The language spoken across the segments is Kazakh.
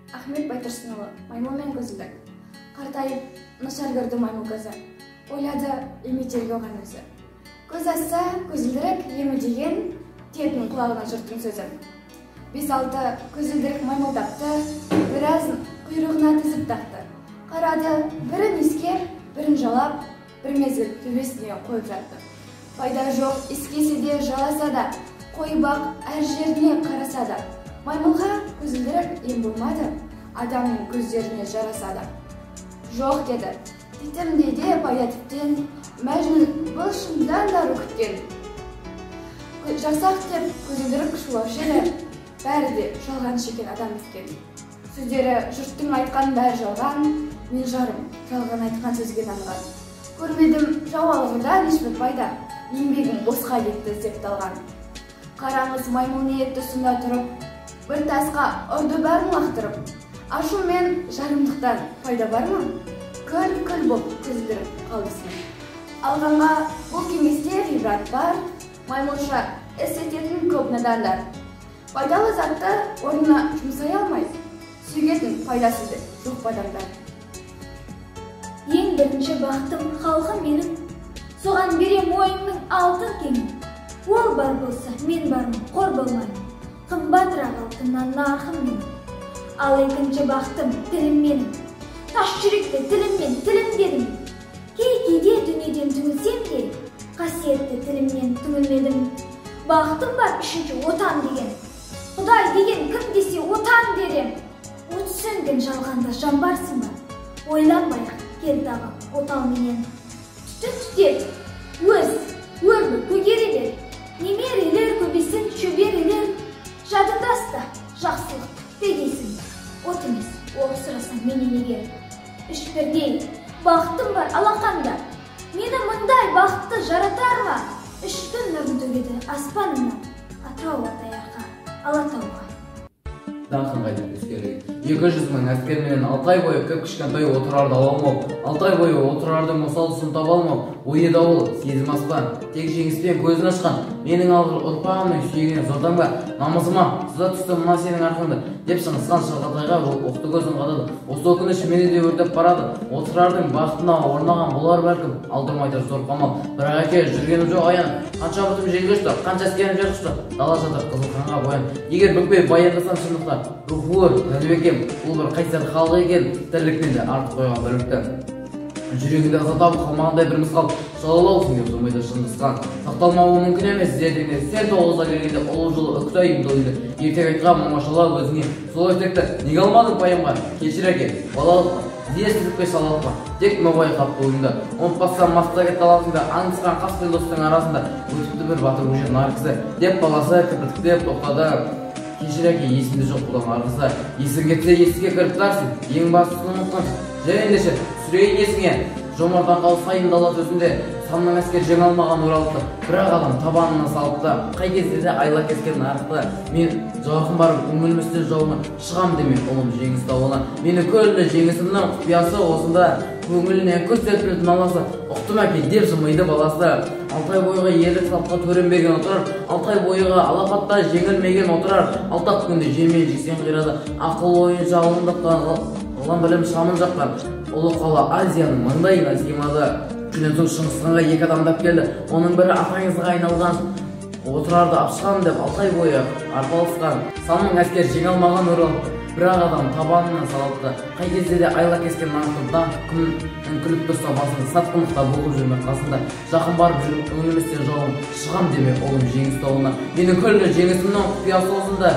Ахмет Байтұрсынұлы, маймыл мен көзілдік. Қартайып, нашар көрді маймыл көзі. Ойлады, еметерге оған өзі. Көз асса, көзілдірік, емі деген, тиетін құлағына жұрттың сөзі. 5-6 көзілдірік маймыл тапты, біразын құйрығына тізіп тақты. Қарады, бірін искеп, бірін жалап, бір мезгіл төбесіне қойып жатты. Пайда жоқ, искесе де, жаласа да, қой бақ әр жеріне қараса да. Маймылға көзілдірік ем болмады, адамның көздеріне жарасады. Жоқ деді, титім дейде пайда тіптен, мәжнүн бұл шындан да күткен. Жасақ деп көзілдірік шулаушы еді, бәрі де жалған шекен адам еткен. Сөздері жұрттың айтқан бәрі жалған, мен жарым жалған айтқан сөзге нанған. Көрмедім жауалығыдан ешбір пайда, еңбегім босқа кетті іздеп талған. Қараңыз маймыл ниетті тұсында тұрып, бір тасқа ұрды бәрін лақтырып. Ашу мен жарымдықтан пайда бар ма? Күл-күл боп көзілдіріп қалдысын. Алғанға бұл кеңесте ғибрат бар, маймылша іс ететін көп надандар. Пайдалы затты орнына жұмсай алмай, сүйгетін пайдасызды жоқ адамдар. Ең бірінші бақытым халқым менің, соған берем ойымның алтын кеңін. Ол бар болса, мен бармын, қор болмаймын. Қымбатырақ алтыннан нарқым менің. Ал екінші бақытым тілім менің. Таш жүректі тіліммен тілімдедім. Кейде дүниеден түңілсем де, қасиетті тілімнен түңілмедім. Бақытым бар үшінші отан деген. Құдай деген кім десе отан дерем. От сөнген жалғанда жан барсың ба? Ойланбай-ақ кел тағы отал менен. Түтін түтеп, өрлі көгерелер. Немерелер көбесін шөберелер. Жадындаста жақсылық дегейсің. От емес, ол сұрасаң менен егер. Үш бірдей бақытым бар алақанда. Мені мұндай бақытты жаратар ма? Үш күн нұрын төгеді аспанымнан. Атырау атаяққа, Алатауға. Даңқын қайтып өскерек. 200 мың әскерменен 6 ай бойы кіп-кішкентай отырарды ала алмау, 6 ай бойы отырардың мысалысын таба алмау, ойы дауыл, сезім аспан, тек жеңіспен көзін ашқан, менің алғыр ұрпағымның сүйегіне зордан ба, намысыма сыза түсті мына сенің арқаңды, деп шыңғысқан шалғатайға оқты көзін қадады. Осы өкініш мені де өртеп барады. Отырардың бақытына орнаған болар бәлкім, алдырмайтыр зор қамал. Бірақ әке жүргенім жоқ аян, қанша бұтым желге ұшты, қанша әскерім жер ұшты, дала жатыр қызыл қанға боян. Егер бүкпей баяндасам шындықта, рухуыр, Нәдібекем, бұл бір қайсар халық екен, тірлікпен де артық қойған бір өкті. Жүрегінде ыза табып қалмағандай бір мысқал жалалаусын деп тұрмайды шыңғысхан. Сақталмауы мүмкін емес зердеңде, сен 9-а келгенде ұлы жылы үкті айымды ойды. Ертек айтқан мамашалау өзіңе, сол ертекті неге алмадың пайымға? Кешір әке, балалықпа, зиесіздікпе шалалықпа, тек нобай қапты ойында. Ұмытпастан мастаға таласында, аңдысқан қас пен достың арасында өтіпті бір батыр көшер нарқысы, деп баласы кірпіртіктеп тоқтады. Кешір әке, есімде жоқ бұдан арғысы, есің кетсе есіге кіріп тарсың, ең бастысын ұмытқан. Жайындеші, сүрейін есіңе, жомардан қал сайын дала төсінде, санның әскер жеңе алмаған оралыпты, бірақ адам табанына салыпты, қай кезде де айла кескен нарықты. Мен жауақым барып, үңілместен жауыма шығам деме, ұлым жеңіс дауына. Мені көлді жеңісімнің құпиясы осында, көңіліне көз серпілетін аласы, ұқтым әке деп жымайды баласы. 6 ай бойға ерлік салтқа төренбеген отырар, 6 ай бойға алапатта жеңілмеген отырар, 6 күнде жемен жексен қирады, ақыл ойын жалындыққа ғылам білім шамын жаққан, ұлы қала Азияның маңдайына сыймады. Күнен соң Шыңғысханға 2 адамдап келді, оның бірі атаңызға айналған, отырарды апшқан деп 6 ай бойы арпалысқан, санның әскер жеңе алмаған орал, бірақ адам табанына салыпты, қай кезде де айла кескен нақты даңқ күн күліп тұрса басында, сатқындықта болып жүрме қасында, жақын барып жүріп өңілместен жауым шығам деме ұлым жеңіс дауына. Менің күлді жеңісімнің құпиясы осында,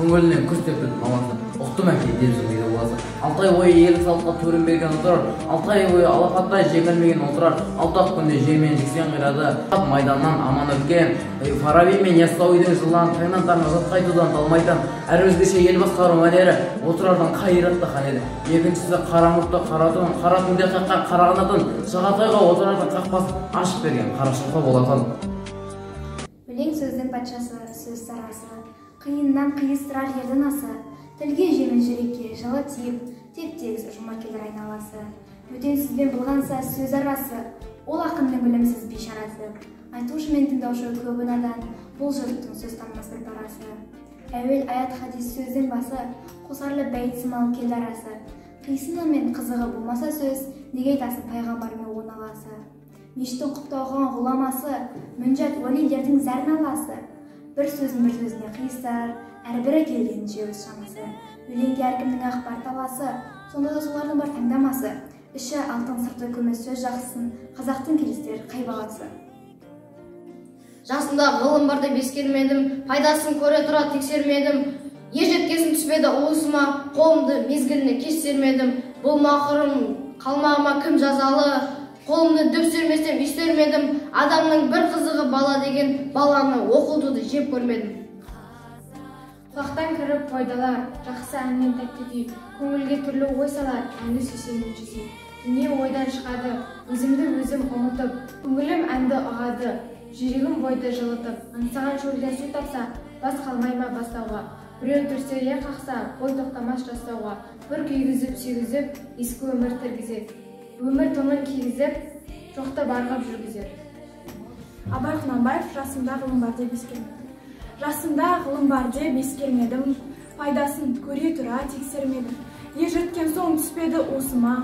көңілінен күз тепіліп маласы, ұқтым әке деп жымайды боласы. 6 ай бойы ерлік салтқа төренбеген отырар, 6 ай бойы алапаттай жеңілмеген отырар, 6 күнде жермен жексен қирады. Майданнан аман өткен, Фараби мен Яссауидің жылан таңнан таңға жат қайтудан талмайтын, әр өзгеше ел басқару мәнері отырардан қайратты хан еді. Екіншісі қара мұртты қара түнде қаққан қарағанатын, Шағатайға отырардың қақпасын ашып берген қарашылқа болатын. Өлең сөздің патшасы, сөз сарасы, қиыннан қиыстырар ердің асы, тілге жеңіл жүрекке жылы тиіп, теп-тегіс ұжыма келер айналасы. Бөтенсізбен болғанса сөз арасы, ол ақынның білімсіз бейшарасы. Айтушы мен тыңдаушы көп надан, бұл жұрттың сөз танымас бір парасы. әуел аят хадис сөздің басы, қосарлы бәйт сымал келді арасы. Қисыны мен қызығы болмаса сөз, неге айтасың пайғамбармен оналасы. Мешіттің құптауған ғұламасы, мүнжат уәлилердің зәрналасы. Бір сөзіне қиыстар, әрбірі келгенінше өз шамасы. Өлеңге әркімнің ақпар таласы, сонда да солардың бар таңдамасы. Іші алтын сырты күміс сөз жақсын, қазақтың келістер қай бағасы. Жасында ғылым бар деп ескермедім, пайдасын көре тұра тексермедім. Жеткесін түспеді уысыма, қолымды мезгіліне кеш сермедім. Бұл мақұрым қалмағыма кім жазалы, қолымды дөп сермесем истермедім. Адамның бір қызығы бала деген, баланы оқытуды жеп көрмедім. Құлақтан кіріп пайдалар, жақсы әннен тәтті күй, көңілге түрлі ой салар, әнді сүйсеңнен жүзей. Дүние ойдан шығады, өзімді өзім ұмытып, көңілім әнді ұғады, жүрегім бойды жылытып. Аңсаған шөлден су тапса, бас қалмай ма бастауға. Біреу түрселе қақса, бой тоқтамас жастауға. Бір күйгізіп, сүйгізіп, ескі өмір тіргізет. Өмір томын кигізіп, жоқты барғап жүргізет. Абай Құнанбаев жасымда ғылым бар деп ескермедім. Жасымда ғылым бар деп ескермедім, пайдасын көре тұра тексермедім. Жеткен соң түспеді уысыма,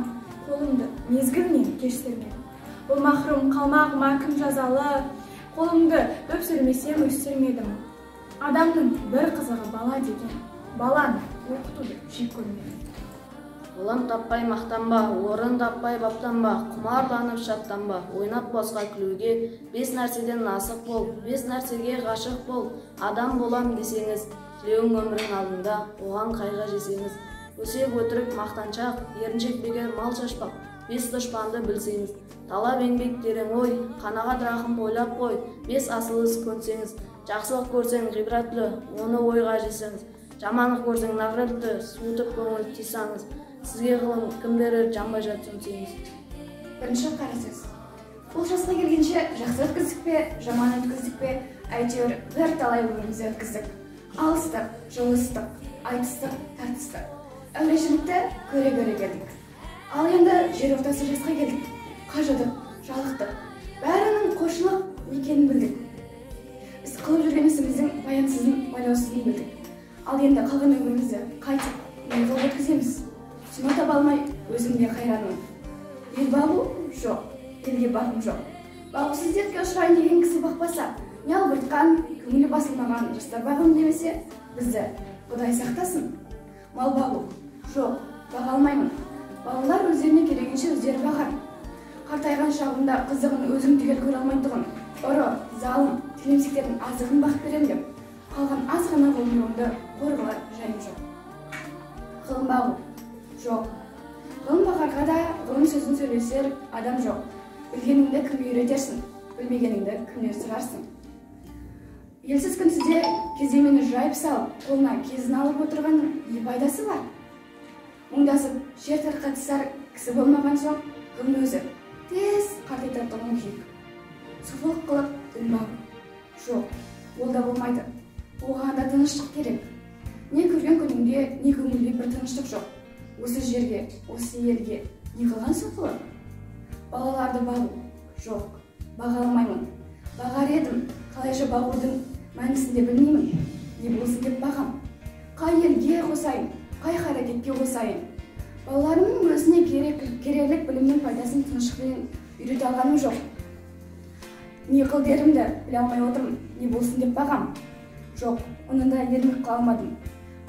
қолымды мезгілінен кеш сермедім. Бұл мақұрым қалмағыма кім жазалы, қолымды дөп сермесем өстермедім. Адамның бір қызығы бала деген, баланы оқытуды жек көрмедім. Ғылым таппай мақтанба, орын таппай баптанба, құмарланып шаттанба, ойнап босқа күлуге, 5 нәрседен насық бол, 5 нәрсеге ғашық бол. Адам болам десеңіз, тілеуің өмірің алдында, оған қайғы жесеңіз. Өсек өтірік мақтаншақ, еріншек бекер мал шашпақ, 5 дұшпанды білсеңіз. Талап еңбек терең ой, қанағат рахым ойлап қой, 5 асыл іс көнсеңіз. Жақсылық көрсең ғибратлы, оны ойға жесеңіз. Жамандық көрсең нағретті, суытып көңіл тисаңыз. Сізге ғылым кім берер, жанбай жатсың сеңіз. Бірінші қара сөз. Бұл жасқа келгенше жақсы өткіздік пе, жаман өткіздік пе, әйтеуір бір талай өмірімізді өткіздік. Алыстық, жылыстық, айтыстық, тартыстық. Әурешілікті көре-көре келдік. Ал енді жер ортасы жасқа келдік. Қажыдық, жалықтық. Бәрінің қошылық екенін білдік. Біз қылып жүрген ісіміздің баянсызын, байлаусызын білдік. Ал енді қалған өмірімізді қайтып, не қылып өткіземіз? Сұма таба алмай, өзімде қайранмын. Ел бағу жоқ, елге бағым жоқ. Бағусыз дертке ұшырайын деген кісі бақпаса, не албыртқан, көңілі басылмаған жастар бағым демесе, бізді Құдай сақтасын. Мал бағу жоқ, баға алмаймын. Балалар өздеріне керегенше өздері бағар. Қартайған шағында қызығын өзім түгел көре алмайтұғын, ұры, залым, тілемсектердің азығын бақ берем деп, қалған аз ғана ғылымымды қорғылар жайым жоқ. Ғылым бағу жоқ. Ғылым бағарға да ғылым сөзін сөйлесер адам жоқ. Білгеніңді кімге үйретерсің, білмегеніңді кімнен сұрарсың. Елсіз күнсізде кеземені жайып салып, қолына кезін алып отырған не пайдасы бар? Мұңдасып, жер тарқатысар кісі болмаған соң, ғылым өзі тез қартайтатұғын жек. Сұлық қылып дін бағу жоқ, ол да болмайды. Оған да тыныштық керек. Не көрген күніңде, не көңілде бір тыныштық жоқ. Осы жерге, осы елге не қылған сұлқылық? Балаларды бағу жоқ, баға алмаймын. Бағар едім, қалайша бағудың мәнісінде білмеймін. Не болсын деп бағам. Қай елге қосайын, қай харекетке қосайын. Балаларымның өзіне керерлік білімнің пайдасын тыныштықпен үйрете алғаным жоқ. Не қыл дерімді біле алмай отырмын, не болсын деп бағам. Жоқ, оны да ермек қыла алмадым.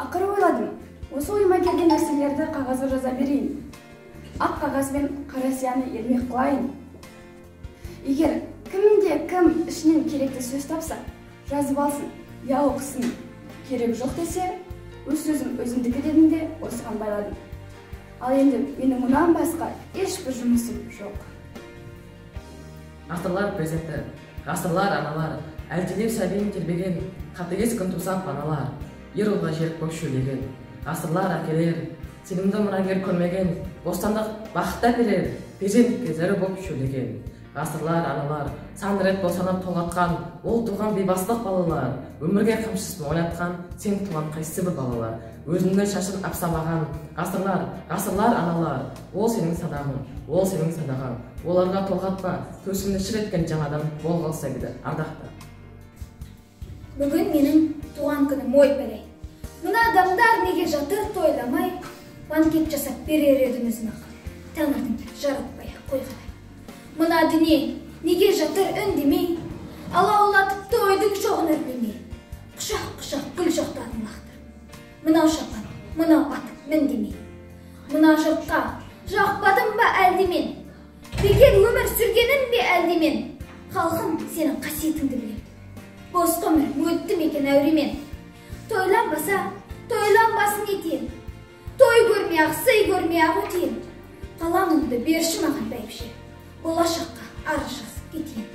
Ақыры ойладым, осы ойыма келген нәрселерді қағазға жаза берейін. Ақ қағаз бен қара сияны ермек қылайын. Егер кім ішінен керекті сөз тапса, жазып алсын, я оқысын. Керек жоқ десе, өз сөзім өзімдікі дедімде осыған байладым. Ал енді менің мұнан басқа ешбір жұмысым жоқ. Ғасырлар перзенті, ғасырлар аналар, әлдилеп сәбиін тербеген, қатыгез күн тусан паналар, ер ұлға жер көк шөлеген. Ғасырлар әкелер, сенімді мұрагер көрмеген, бостандық бақытта берер, перзентке зәрі боп шөлеген. Ғасырлар аналар, сан рет босанып толғатқан, ол туған бейбастық балалар, өмірге қамшысын ойнатқан, сен туған қайсы бір балалар, өзіңді шашын апсамаған. Ғасырлар аналар, ол сенің садағың, ол сенің садағаң, оларға толғатпа, төсіңді шыр еткен жаңадан бол қалса еді ардақты. Бүгін менің туған күнім ой бәрей. адамдар неге жатыр тойламай, банкет жасап берер едім өзін-ақ. Тәңірдің жаратпай қойғаны. Мына дүние неге жатыр үндемей, алаулатып тойдың шоғын өрмемей. Құшақ-құшақ гүл жоқтарын лақтырып. Мынау шапан, мынау ат міндемей. Мына жұртқа жақпадым ба әлдемен? Бекер өмір сүргенім бе әлдемен? Халқым сенің қасиетіңді білем. Бос ғұмыр өтті мекен әуремен. Тойланбаса, тойланбасын етейін. Той көрмей-ақ, сый көрмей-ақ өтейін. Қаламымды берші маған бәйбіше. Болашаққа арыз жазып кетейін.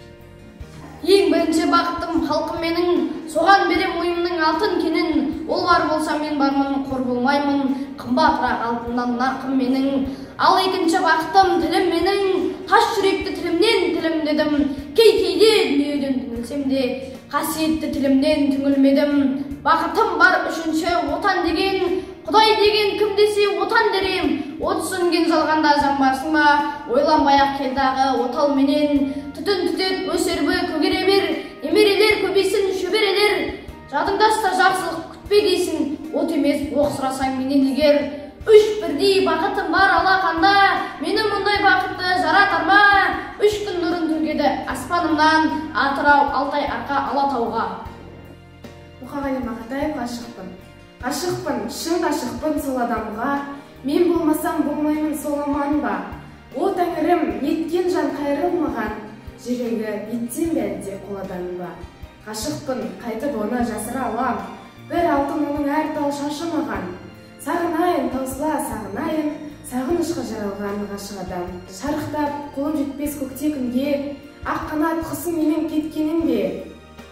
Ең бірінші бақытым халқым менің, соған берем ойымның алтын кенін. Ол бар болса мен бармын, қор болмаймын, қымбатырақ алтыннан нарқым менің. Ал екінші бақытым тілім менің, тас жүректі тілімнен тілімдедім. Кей-кейде дүниеден түңілсем де, қасиетті тілімнен түңілмедім. Бақытым бар үшінші отан деген, Құдай деген кім десе отан дерем. От сөнген жалғанда жанбарсың ба, ойланбай-ақ кел дағы отал менен. Түтін түтет өсербі көгере бер, немерелер көбейсін шөберелер. Жадыңдаста жақсылық күтпе дейсін, от емес оқ сұрасаң менен егер. Үш бірдей бақытым бар алақанда, мені мұндай бақытты жаратар ма? Үш күн нұрын төгеді аспанымнан, Атырау, Алтай, Арқа, Алатауға. Мұқағали Мақатаев ғашықпын. Ғашықпын, шын ғашықпын сол адамға, мен болмасам болмаймын сол аман ба? О тәңірім, неткен жан қайрылмаған, жүрегі беттен бе әлде қоладан ба? Ғашықпын, қайтып оны жасыра алам, бір алтын оның әр тал шашымаған. Сағынайын, таусыла сағынайын, сағынышқа жаралған ғашық адам. Шарықтап, қолым жетпес көкте күнге, ақ қанат құсым менің кеткенім бе?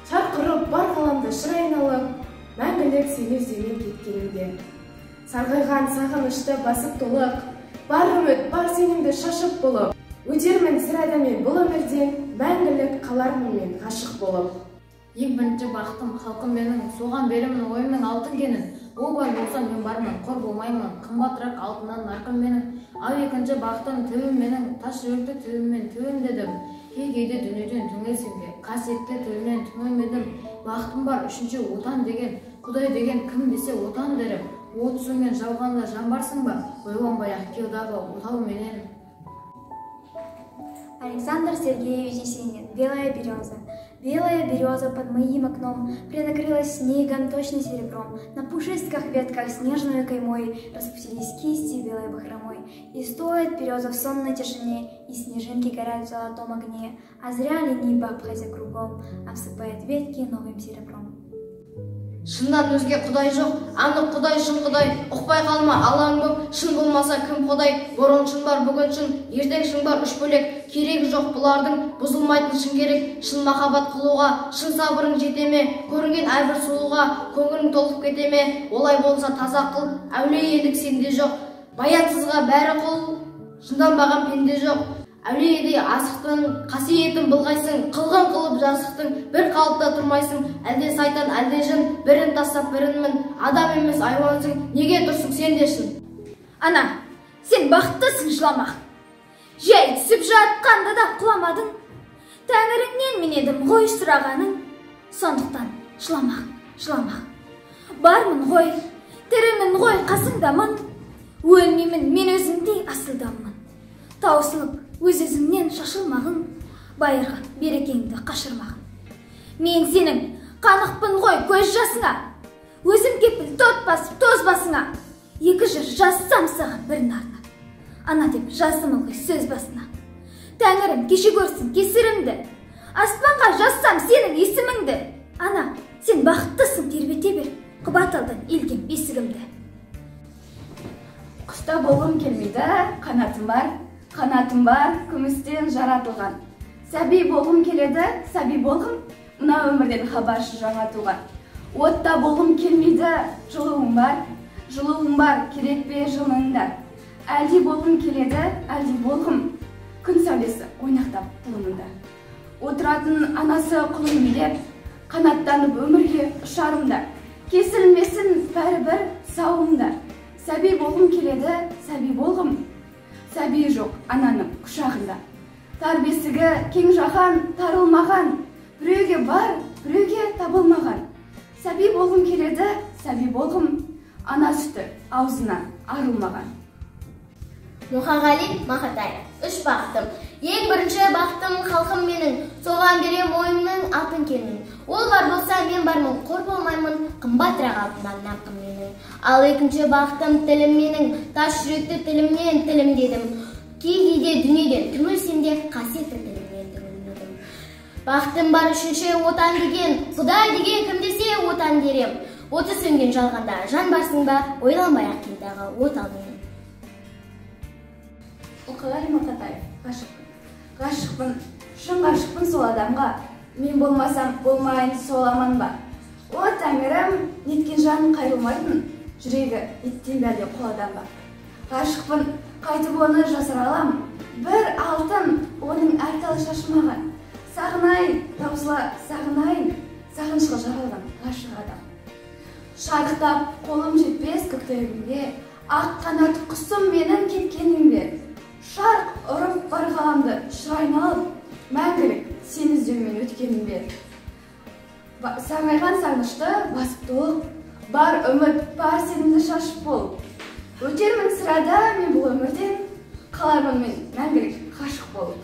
Шарқырып, бар қаламды шыр айналып, мәңгілік сені іздеумен кеткенімде. Сарғайған сағынышты басып толық, бар үміт, бар сенімді шашып болып. Өтермін сірәді мен бұл өмірден, мәңгілік қалармын мен ғашық болып. Ең бірінші бақытым халқым менің, соған беремін ойымның алтын кенін. Ол бар болса мен бармын, қор болмаймын, қымбатырақ алтыннан нарқым менің. Ал екінші бақытым тілім менің, тас жүректі тіліммен тілімдедім. Кей-кейде дүниеден түңілсем де, қасиетті тілімнен түңілмедім. Бақытым бар үшінші отан деген, Құдай деген кім десе отан дерім. От сөнген жалғанда жанбарсың ба, ойланбай-ақ кел дағы отау менен. Александр Сергеевич Есенин. Белая береза. Белая береза под моим окном предокрылась снегом, точно серебром. На пушистках ветках снежной каймой распустились кисти белой бахромой. И стоит береза в сонной тишине, и снежинки горят в золотом огне. А зря ли небо, обходя кругом, обсыпает ветки новым серебром. Шыннан өзге Құдай жоқ, анық Құдай шын Құдай. Ұқпай қалма алаң боп, шын болмаса кім Құдай? Бұрын шын бар, бүгін шын, ертең шын бар, үш бөлек. Керегі жоқ бұлардың, бұзылмайтын шын керек. Шын махаббат қылуға, шын сабырың жетеме, көрінген әрбір сұлуға көңілің толып кетеме. Олай болса таза қыл, әулие едік сенде жоқ. Баятсызға бәрі құл, шынданбаған пенде жоқ. Әулиедей асықтың, қасиетін былғайсың, қылғын қылып жасықтың, бір қалыпта тұрмайсың, әлде сайтан, әлде жын, бірін тастап бірінмін, адам емес айуансың, неге тұрсың сен де шын? Ана, сен бақыттысың жылама. Жай түсіп жатқанда да құламадың. Тәңіріңнен мен едім ғой сұрағаның. Сондықтан жылама, жылама. Бармын ғой, тірімін ғой қасыңдамын. Өлмеймін мен өзіңдей асылдамын. Таусылып өз-өзіңнен шашылмағын, байырға берекеңді қашырмағын. Мен сенің қанықпын ғой көз жасыңа, өзім кепіл тот басып тоз басыңа. Екі жыр жазсам саған бір нарна, ана деп жаздым ылғи сөз басына. Тәңірім кеше көрсін кесірімді, аспанға жазсам сенің есіміңді. Ана, сен бақыттысың тербете бер, Құбаталдан елгем бесігімді. Құста болғым келмейді, қанатым бар, күмістен жаратылған. Сәби болғым келеді, сәби болғым, мына өмірден хабаршы жаңа туған. Отта болғым келмейді, жылуым бар, керек бе жылыңда. Әлде болғым келеді, әлде болғым, күн сәулесі ойнақтап тұлымында. Отыратын анасы құлын билеп, қанаттанып өмірге ұшарымда. Кесілмесін бәрі-бір сауымда. Сәби болғым келеді, сәби болғым. Сәби жоқ ананың құшағында. Тар бесігі кең жаһан тарылмаған, біреуге бар, біреуге табылмаған. Сәби болғым келеді, сәби болғым. ана сүті аузынан арылмаған. Мұхағали Мақатаев. 3 бақытым. Ең бірінші бақытым халқым менің, соған берем ойымның алтын кенін. Ол бар болса мен бармын, қор болмаймын, қымбатырақ алтыннан нарқым менің. Ал екінші бақытым тілім менің, тас жүректі тілімнен тілім дедім. Кей-кейде дүниеден түңілсемде қасиетті тілімнен түңілмедім. Бақытым бар үшінші отан деген, Құдай деген кім десе отан дерем. Оты сөнген жалғанда жан барсың ба, ойланбай-ақ келдағы от алдың. Мұхағали Мақатаев. Ғашықпын. Ғашықпын, шын ғашықпын сол адамға. Мен болмасам болмайын сол аман ба. О тәңірім, неткен жаным қайрылмайтын, жүрегі еттен бәлде қоладан ба. Ғашықпын, қайтып оны жасыра алам. Бір алтын, оның әрталы шашымаған. Сағынайын, таусыла сағынайын, сағынышқа жаралған ғашық адам. Шарықтап, қолым жетпес көктемге, ақ қанат құсым менің кеткенімде. Шарқ ұрып бар ғаламды шырайын алып, мәңгілік сен іздеумен өткенімде. Саңайған сағынышты басып толып, бар үміт, бар сенімді шашып болып. Өтермін сірада мен бұл өмірден, қалармын мен мәңгілік ғашық болып.